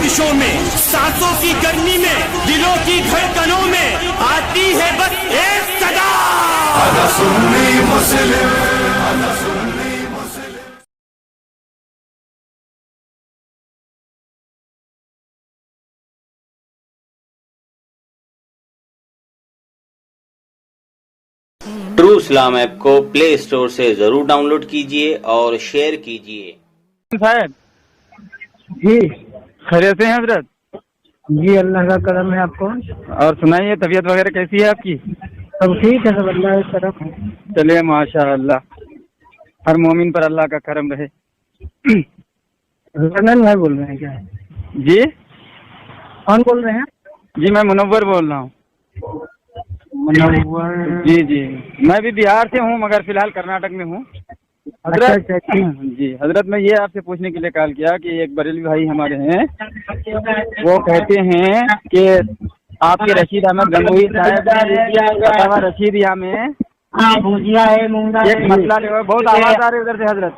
बारिशों में, सांसों की गर्मी में, दिलों की धड़कनों में आती है बस एक सदा, आधा सुन्नी मुस्लिम, आधा सुन्नी मुस्लिम। ट्रू इस्लाम ऐप को प्ले स्टोर से जरूर डाउनलोड कीजिए और शेयर कीजिए। साहब जी खैरियत से हैं हजरत? जी, अल्लाह का करम है। आपको और सुनाइए, तबीयत वगैरह कैसी है आपकी? सब ठीक है, सब अल्लाह का करम है। चलिए माशाअल्लाह, हर मोमिन पर अल्लाह का करम रहे। रनन भाई बोल रहे हैं क्या? जी कौन बोल रहे हैं? जी मैं मुनव्वर बोल रहा हूँ। मुनव्वर? जी जी, मैं भी बिहार से हूँ मगर फिलहाल कर्नाटक में हूँ। हजरत अच्छा। जी हजरत, मैं ये आपसे पूछने के लिए कॉल किया कि एक बरेलवी भाई हमारे हैं, वो कहते हैं कि आपके रशीद अहमद गंगोही साहब रशीदिया में एक मसला ले, बहुत आवाज आ रही है उधर से हजरत।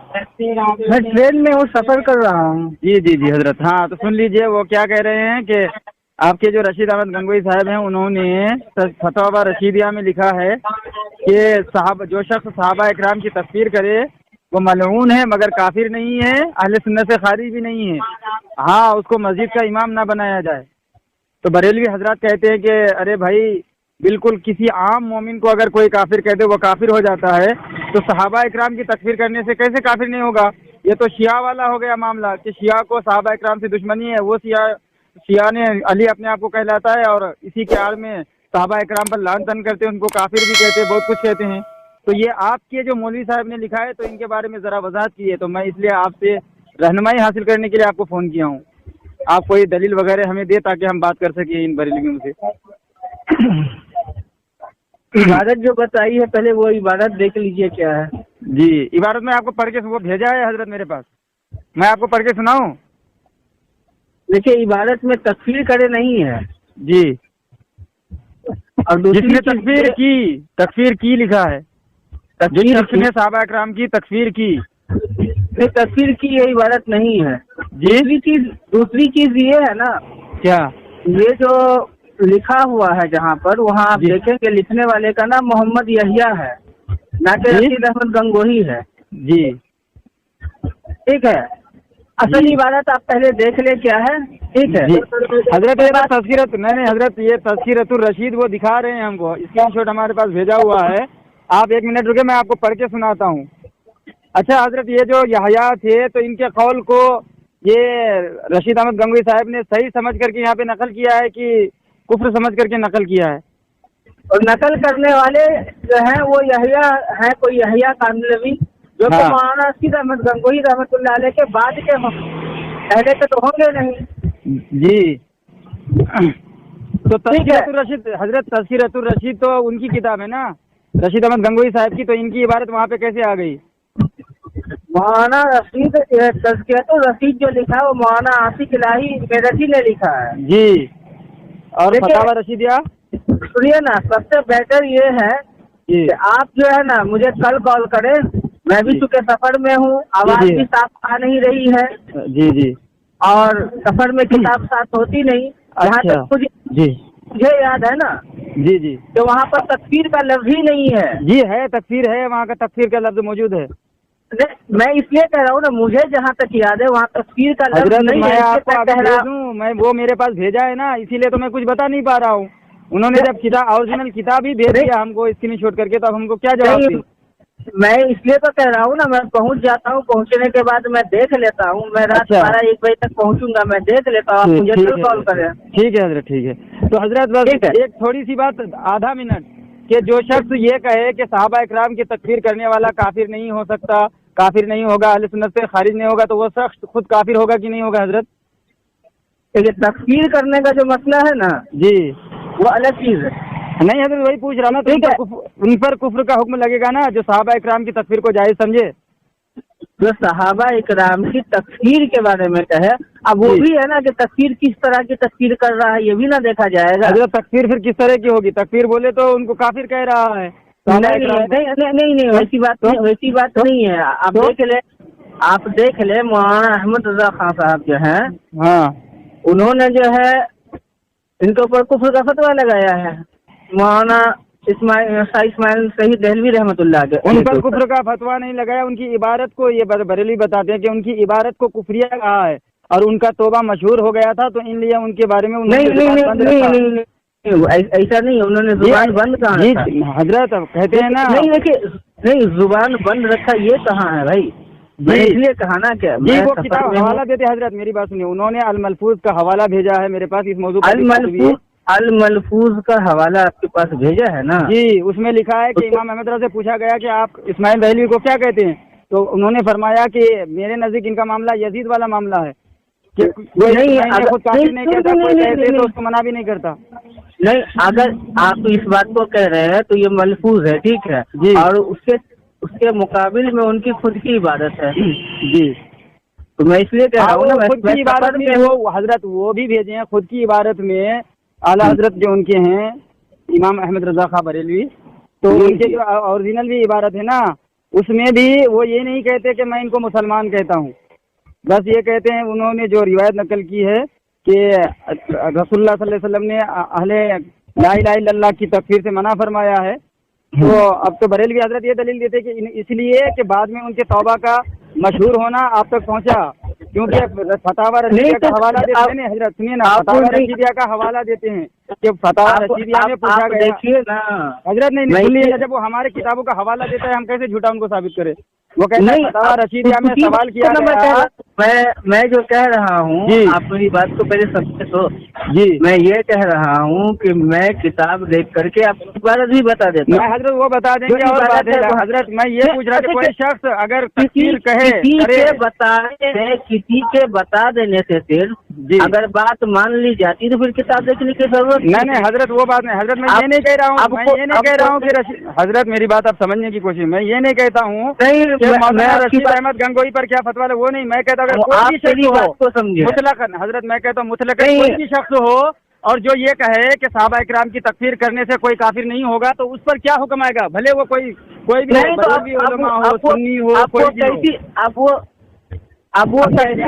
मैं ट्रेन में हूँ, सफर कर रहा हूँ। जी जी जी हजरत, हाँ तो सुन लीजिए, वो क्या कह रहे हैं कि आपके जो रशीद अहमद गंगोही साहब हैं, उन्होंने फतवा रशीदिया में लिखा है कि जो शख्स सहाबा इकराम की तकफीर करे वो मलऊन है मगर काफिर नहीं है, अहले सुन्नत से खारिज भी नहीं है। हाँ, उसको मस्जिद का इमाम ना बनाया जाए। तो बरेलवी हजरत कहते हैं कि अरे भाई, बिल्कुल किसी आम मोमिन को अगर कोई काफिर कहते वो काफिर हो जाता है, तो सहाबा इकराम की तकफीर करने से कैसे काफिर नहीं होगा? ये तो शिया वाला हो गया मामला कि शिया को सहाबा इकराम से दुश्मनी है, वो शिया ने अली अपने आप को कहलाता है और इसी के आड़ में सहाबा इकराम पर लान तन करते हैं, उनको काफिर भी कहते हैं, बहुत कुछ कहते हैं। तो ये आपके जो मौलवी साहब ने लिखा है, तो इनके बारे में ज़रा वजाहत की है, तो मैं इसलिए आपसे रहनुमाई हासिल करने के लिए आपको फ़ोन किया हूँ। आप कोई दलील वगैरह हमें दे ताकि हम बात कर सकें इन बरेलवियों से। इबारत जो बताई है पहले वो इबारत देख लीजिए क्या है। जी, इबारत में आपको पढ़ के वो भेजा है हजरत मेरे पास, मैं आपको पढ़ के सुनाऊँ? देखिए, इबारत में तकफीर करे नहीं है जी, और जिसने तकफीर की लिखा है, जो शख्स ने सहाबा इकराम की तकफीर की, तकफीर की ये इबारत नहीं है। जी दूसरी चीज ये है ना, क्या ये जो लिखा हुआ है जहाँ पर, वहाँ आप देखेंगे लिखने वाले का नाम मोहम्मद यहिया है, ना कि रशीद अहमद गंगोही है। जी ठीक है, असल इबारत आप पहले देख ले क्या है। ठीक है हजरत, ये तस्कीरत नहीं हजरत, ये तस्कीरतुर रशीद वो दिखा रहे हैं हमको, स्क्रीनशॉट हमारे पास भेजा हुआ है। आप एक मिनट रुके, मैं आपको पढ़ के सुनाता हूँ। अच्छा हजरत, ये जो यहया थे तो इनके कौल को ये रशीद अहमद गंगोही साहब ने सही समझ करके यहाँ पे नकल किया है कि कुफ्र समझ करके नकल किया है? और नकल करने वाले जो हैं वो यहया है, कोई यहया कानलवी, जो हाँ। मौलाना रशीद अहमद गंगोही रहमतुल्लाह अलैह के बाद के पहले के तो होंगे नहीं। जी, तो तस्कीरतुर रशीद हजरत, तस्कीरतुर रशीद तो उनकी किताब है ना, रशीद अहमद गंगोही साहब की, तो इनकी इबारत वहाँ पे कैसे आ गई? मौलाना रशीद तस्कीरतुर रशीद जो लिखा है वो मौलाना आसिफ इलाही मेरठी ने लिखा है। जी, और फतावा रशीदिया? सुनिए ना, सबसे बेहतर ये है कि आप जो है ना मुझे कल कॉल करें, मैं भी चूंकि सफर में हूँ, आवाज भी साफ आ नहीं रही है। जी जी, और सफर में किताब साथ होती नहीं। यहाँ तक मुझे याद है ना जी जी, तो वहाँ पर तकफीर का लफ्ज ही नहीं है। जी है, तकफीर है, वहाँ का तकफीर का लफ्ज मौजूद है। मैं इसलिए कह रहा हूँ ना, मुझे जहाँ तक याद है वहाँ तकफीर का लफ्ज नहीं है। मैं वो मेरे पास भेजा है ना, इसीलिए तो मैं कुछ बता नहीं पा रहा हूँ। उन्होंने जब ओरिजिनल किताब ही भेज दिया हमको स्क्रीनशॉट करके, तो अब हमको क्या जवाब दें? मैं इसलिए तो कह रहा हूँ ना, मैं पहुँच जाता हूँ, पहुँचने के बाद मैं देख लेता हूँ, मैं रात 12-1 बजे तक पहुँचूंगा, मैं देख लेता हूँ, आप मुझे कल कॉल करें। ठीक है हजरत, ठीक है। तो हजरत बस एक थोड़ी सी बात, आधा मिनट, कि जो शख्स ये कहे कि सहाबा इकराम की तकफीर करने वाला काफिर नहीं हो सकता, काफिर नहीं होगा, अहले सुन्नत से खारिज नहीं होगा, तो वो शख्स खुद काफिर होगा कि नहीं होगा हजरत? तकफीर करने का जो मसला है ना जी, वो अलग चीज है। नहीं हजरत, वही पूछ रहा ना, तो उन पर कुफ्र का हुक्म लगेगा ना जो सहाबा इकराम की तकफीर को जायज समझे? जो सहाबा इकराम की तकफीर के बारे में कहे, अब वो भी है ना कि तकफीर किस तरह की तकफीर कर रहा है, ये भी ना देखा जाएगा। हजरत, तकफीर फिर किस तरह की होगी? तकफीर बोले तो उनको काफिर कह रहा है। नहीं, वैसी बात नहीं है। आप देख ले मौलाना अहमद रजा खान साहब जो हैं, हाँ, उन्होंने जो है इनके ऊपर कुफ्र का फतवा लगाया है। मौलाना इस्माइल शहीद दहलवी रहमतुल्लाह के उन पर कुफ्र का फतवा नहीं लगाया, उनकी इबारत को ये बरेलवी बताते हैं कि उनकी इबारत को कुफरिया कहा है और उनका तौबा मशहूर हो गया था, तो इन लिए उनके बारे में नहीं, ऐसा नहीं, उन्होंने जुबान बंद कहा हजरत कहते हैं ना। नहीं देखिए, नहीं जुबान बंद रखा ये कहाँ है भाई, मैं इसलिए कहा ना क्या जी वो किताब हवाला देते हजरत, मेरी बात सुनिए, उन्होंने अल मलफूज का हवाला भेजा है मेरे पास इस मौजूद पर। अल मलफूज का हवाला आपके पास भेजा है ना जी, उसमें लिखा है कि इमाम अहमद रज़ा से पूछा गया कि आप इस्माइल दहलवी को क्या कहते हैं, तो उन्होंने फरमाया कि मेरे नजदीक इनका मामला यजीद वाला मामला है कि कोई नहीं खुद काफिर नहीं कहता, कोई कहते तो उसको मना भी नहीं करता। नहीं, अगर आप इस बात को कह रहे हैं तो ये मलफूज है, ठीक है जी, और उसके मुकाबिल में उनकी खुद की इबादत है जी, तो मैं इसलिए कह रहा हूँ ना, खुद की इबादत में वो हजरत वो भी भेजे हैं, खुद की इबादत में आला हजरत जो उनके हैं इमाम अहमद रजा खां बरेलवी, तो उनके जो ओरिजिनल भी इबारत है ना, उसमें भी वो ये नहीं कहते कि मैं इनको मुसलमान कहता हूँ, बस ये कहते हैं, उन्होंने जो रिवायत नकल की है कि रसूलुल्लाह सल्लल्लाहु अलैहि वसल्लम ने अहले ला इलाहा इल्लल्लाह की तकफीर से मना फरमाया है, तो अब तो बरेलवी हजरत ये दलील देते कि इसलिए कि बाद में उनके तौबा का मशहूर होना आप तक पहुंचा, क्योंकि फतावा रशीदिया का हवाला देते हैं हजरत, सुनिए ना, फतावा रशीदिया का हवाला देते हैं कि फतावा रशीदिया में पूछा गया, देखिए ना हजरत नहीं, जब वो हमारे किताबों का हवाला देता है हम कैसे झूठा उनको साबित करें, वो कहते हैं फतावा रशीदिया में सवाल किया गया। मैं जो कह रहा हूँ, आप मेरी बात को पहले समझे तो जी, मैं ये कह रहा हूँ कि मैं किताब देख करके आपको इबारत भी बता देता हूँ। हजरत वो बता देंगे, और बात है हजरत मैं ये पूछ रहा था, कोई शख्स अगर तकफीर कहे किसी के बता देने से सिर्फ अगर बात मान ली जाती तो फिर किताब देखने की जरूरत नहीं हजरत, वो बात नहीं हजरत, मैं ये नहीं कह रहा हूँ, मैं ये नहीं कह रहा हूँ कि हजरत मेरी बात आप समझने की कोशिश, मैं ये नहीं कहता हूँ रशीद अहमद गंगोई पर क्या फतवा है, वो नहीं, मैं कहता हूँ कोई भी शख्स हो मुतलकन, हजरत मैं कहता हूँ मुतलकन कोई भी शख्स हो और जो ये कहे कि सहाबा इकराम की तकफीर करने से कोई काफिर नहीं होगा, तो उस पर क्या हुक्म आएगा, भले वो कोई भी उलमा हो, सुन्नी हो, कोई भी हो। अब वो पहले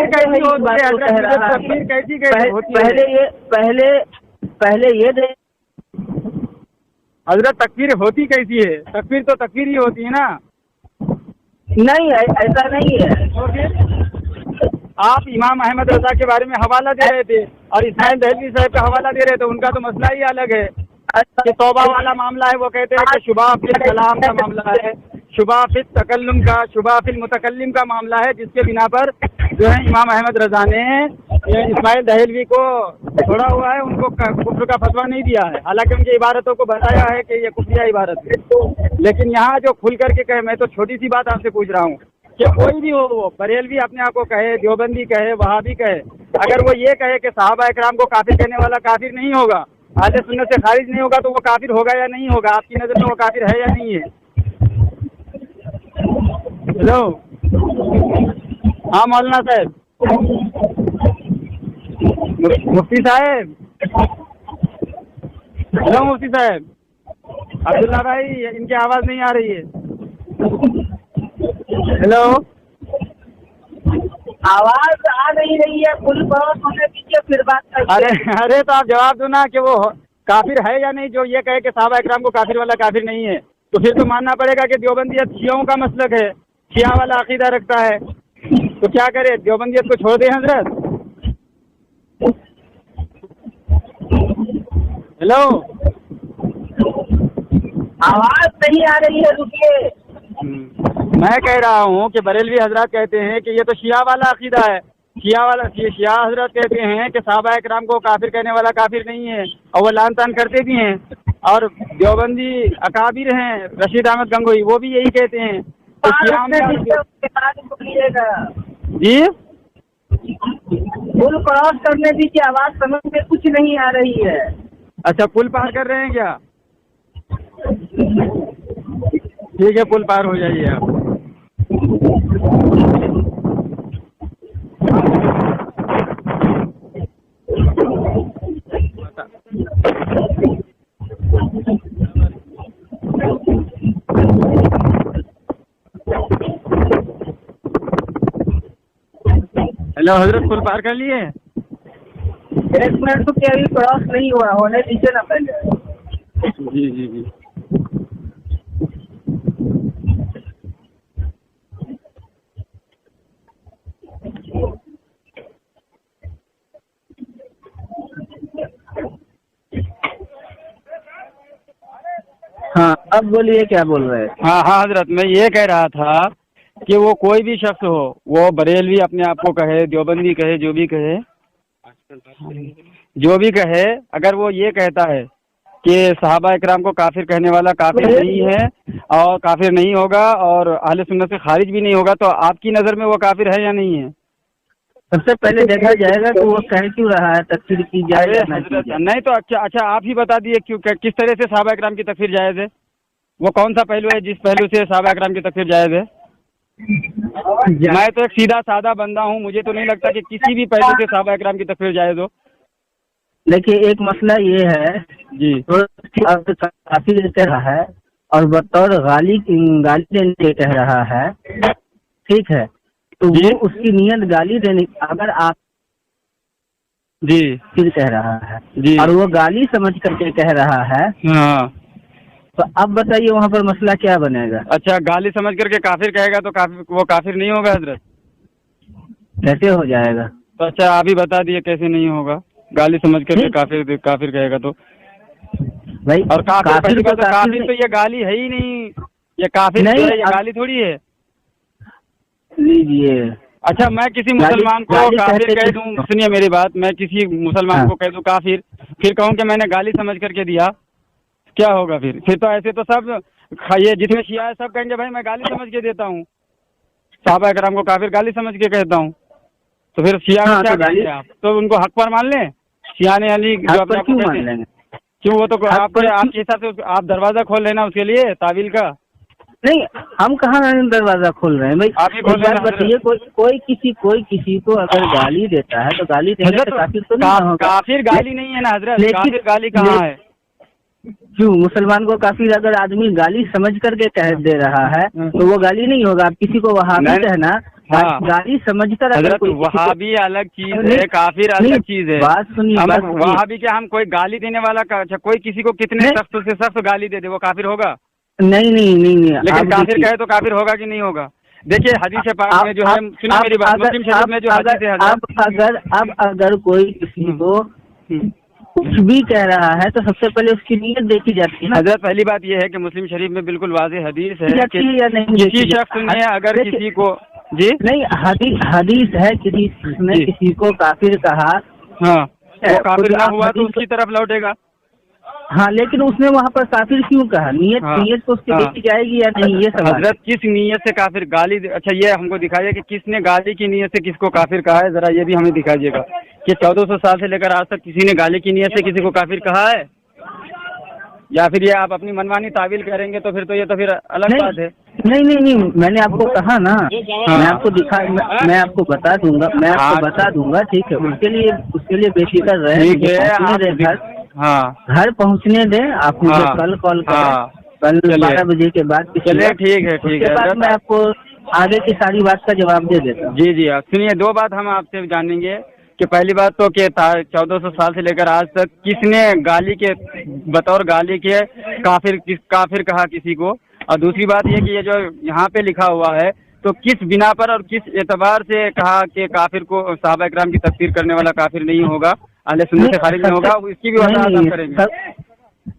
ये हजरत तकफीर होती कैसी है, तकफीर तो तकफीर ही होती है ना। नहीं ऐसा नहीं है, आप इमाम अहमद रजा के बारे में हवाला दे रहे थे और इस्माइल दहलवी साहब का हवाला दे रहे थे, उनका तो मसला ही अलग है कि तौबा वाला मामला है, वो कहते हैं कि शुबा फिल कलाम का मामला है, शुबा फिल तकल्लुम का, शुबा फिल मुतकल्लिम का मामला है, जिसके बिना पर जो है इमाम अहमद रजा ने इस्माइल दहलवी को छोड़ा हुआ है, उनको कुफ्र का फतवा नहीं दिया है, हालांकि उनकी इबारतों को बताया है कि ये कुफरिया इबारत है। लेकिन यहाँ जो खुल करके कहे, मैं तो छोटी सी बात आपसे पूछ रहा हूँ कि कोई भी हो, वो बरेलवी अपने आप को कहे, देवबंदी कहे, वहाबी कहे, अगर वो ये कहे कि सहाबा इकराम को काफिर कहने वाला काफिर नहीं होगा, अहले सुन्नत से खारिज नहीं होगा, तो वो काफिर होगा या नहीं होगा, आपकी नजर में वो काफिर है या नहीं है? हेलो, हाँ मौलाना साहब, मुफ्ती साहब, हेलो मुफ्ती साहब, अब्दुल्ला भाई इनकी आवाज नहीं आ रही है। हेलो, आवाज आ नहीं रही है, फुल क्रॉस होने दीजिए फिर बात करेंगे। अरे तो आप जवाब दो ना कि वो काफिर है या नहीं, जो ये कहे कि सहाबा इकराम को काफिर वाला काफिर नहीं है, तो फिर तो मानना पड़ेगा कि देवबंदियत शियाओं का मसलक है, शिया वाला अकीदा रखता है, तो क्या करे, देवबंदियत को छोड़ दे हजरत। हेलो, आवाज नहीं आ रही है, रुकिए। मैं कह रहा हूँ कि बरेलवी हजरत कहते हैं कि ये तो शिया वाला अकीदा है, शिया हजरत कहते हैं कि सहाबा इकराम को काफिर कहने वाला काफिर नहीं है, और वो लान तान करते भी हैं, और देवबंदी अकाबिर हैं, रशीद अहमद गंगोई, वो भी यही कहते हैं। तो जी पुल क्रॉस करने दीजिए, आवाज समझ में कुछ नहीं आ रही है। अच्छा, पुल पार कर रहे हैं क्या? ठीक है, पुल पार हो जाइए आप। हेलो हजरत, पुल पार कर लिए? 1 मिनट तो क्या अभी क्रॉस नहीं हुआ, होने दीजिए ना पहले। जी जी जी। हाँ अब बोलिए क्या बोल रहे हैं। हाँ हाँ हजरत, मैं ये कह रहा था कि वो कोई भी शख्स हो, वो बरेलवी अपने आप को कहे, देवबंदी कहे, जो भी कहे, अगर वो ये कहता है कि सहाबा इकराम को काफिर कहने वाला काफिर नहीं है और काफिर नहीं होगा और अहले सुन्नत से खारिज भी नहीं होगा, तो आपकी नज़र में वो काफिर है या नहीं है? सबसे पहले देखा जाएगा कि वो कह क्यों रहा है तकफीर की जाए या ना की जाए। नहीं तो अच्छा आप ही बता दिए क्यों, किस तरह से सहाबा इकराम की तकफीर जायज़ है? वो कौन सा पहलू है जिस पहलू से सहाबा इकराम की तकफीर जायज़ है? मैं तो एक सीधा सादा बंदा हूँ, मुझे तो नहीं लगता कि किसी भी पहलू से सहाबा इकराम की तकफीर जायज़ हो। देखिए एक मसला ये है जी, तो काफी कह रहा है और बतौर गाली देने कह रहा है, ठीक है, तो वो उसकी नियत गाली देने, अगर आप जी फिर कह रहा है जी और वो गाली समझ करके कह रहा है, हाँ, तो अब बताइए वहाँ पर मसला क्या बनेगा। अच्छा गाली समझ करके काफिर कहेगा तो वो काफिर नहीं होगा हजरत? कैसे हो जाएगा? तो अच्छा आप ही बता दिए कैसे नहीं होगा, गाली समझ करके काफिर कहेगा तो भाई। और काफिर को तो ये गाली है ही नहीं, ये काफिर नहीं, ये गाली थोड़ी है। लीजिए, अच्छा मैं किसी मुसलमान को काफिर कह दूं, सुनिए मेरी बात, मैं किसी मुसलमान को कह दूं काफिर, फिर कहूं कि मैंने गाली समझ करके दिया, क्या होगा फिर तो ऐसे तो सब ये जितने शिया है सब कहेंगे भाई मैं गाली समझ के देता हूँ, सहाबा इकराम को काफिर गाली समझ के कहता हूँ, तो फिर शिया को क्या कहेंगे आप? तो उनको हक पर मान लें, शिया ने अली जो अपने आप को कहते हैं, क्यों? वो तो आपके हिसाब से आप दरवाजा खोल लेना उसके लिए तावील का। नहीं हम कहाँ दरवाजा खोल रहे हैं भाई, आप ही खोल रहे हैं। बताइए कोई किसी को अगर गाली देता है तो गाली देने से काफिर तो नहीं होगा। काफिर गाली नहीं है ना हजरत, काफिर गाली कहाँ है? क्यों? मुसलमान को काफिर अगर आदमी गाली समझ करके कह दे रहा है तो वो गाली नहीं होगा। आप किसी को वहाबी कहना, गाली समझकर अगर कोई वहाबी अलग चीज है, काफिर अलग चीज है। बात सुनिए, वहाबी क्या हम कोई गाली देने वाला का, अच्छा कोई किसी को कितने सख्त से सख्त गाली दे दे वो काफिर होगा? नहीं, लेकिन काफिर कहे तो काफिर होगा कि नहीं होगा? देखिए हदीस पाक में जो है, सुनिए मेरी बात, मुस्लिम शरीफ में जो हदीस है, अगर कोई किसी को कुछ भी कह रहा है तो सबसे पहले उसकी नीयत देखी जाती है। हजरत पहली बात यह है कि मुस्लिम शरीफ में बिल्कुल वाज़ेह हदीस है कि किसी शख्स ने अगर किसी को जी नहीं हदीस है किसी को काफिर कहा, हाँ वो काफिर ना हुआ तो उसकी तरफ लौटेगा। हाँ लेकिन उसने वहाँ पर काफिर क्यों कहा? नीयत तो उसकी देखी जाएगी या नहीं, ये सवाल। हजरत किस नीयत से काफिर गाली, अच्छा ये हमको दिखाइए कि किसने गाली की नीयत से किसको काफिर कहा है, जरा ये भी हमें दिखाइएगा कि 1400 साल से लेकर आज तक किसी ने गाली की नीयत से किसी को काफिर कहा है? या फिर ये आप अपनी मनमानी तावील करेंगे तो फिर तो ये तो फिर अलग बात है। नहीं मैंने आपको कहा ना, मैं आपको मैं आपको बता दूंगा, ठीक है, उसके लिए बेफिक्र रहे, घर पहुँचने दें। आप मुझे कल कॉल करें, कल 12 बजे के बाद। चलिए ठीक है, मैं आपको आगे की सारी बात का जवाब दे देता हूँ। जी आप सुनिए, 2 बात हम आपसे जानेंगे कि पहली बात तो कि 1400 साल से लेकर आज तक किसने गाली के बतौर गाली के काफिर कहा किसी को, और दूसरी बात ये कि ये जो यहाँ पे लिखा हुआ है तो किस बिना पर और किस एतबार से कहा कि काफिर को सहाबा इकराम की तकफीर करने वाला काफिर नहीं होगा, अहले सुन्नत से खारिज नहीं होगा, इसकी भी वजाहत करेंगे।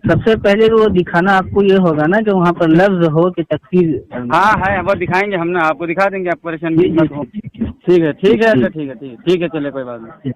सबसे पहले वो दिखाना आपको ये होगा ना कि वहाँ पर लफ्ज हो कि तकफीर। हाँ है, वो दिखाएंगे, हम ना आपको दिखा देंगे, आप परेशान मत हो। ठीक है चलिए कोई बात नहीं।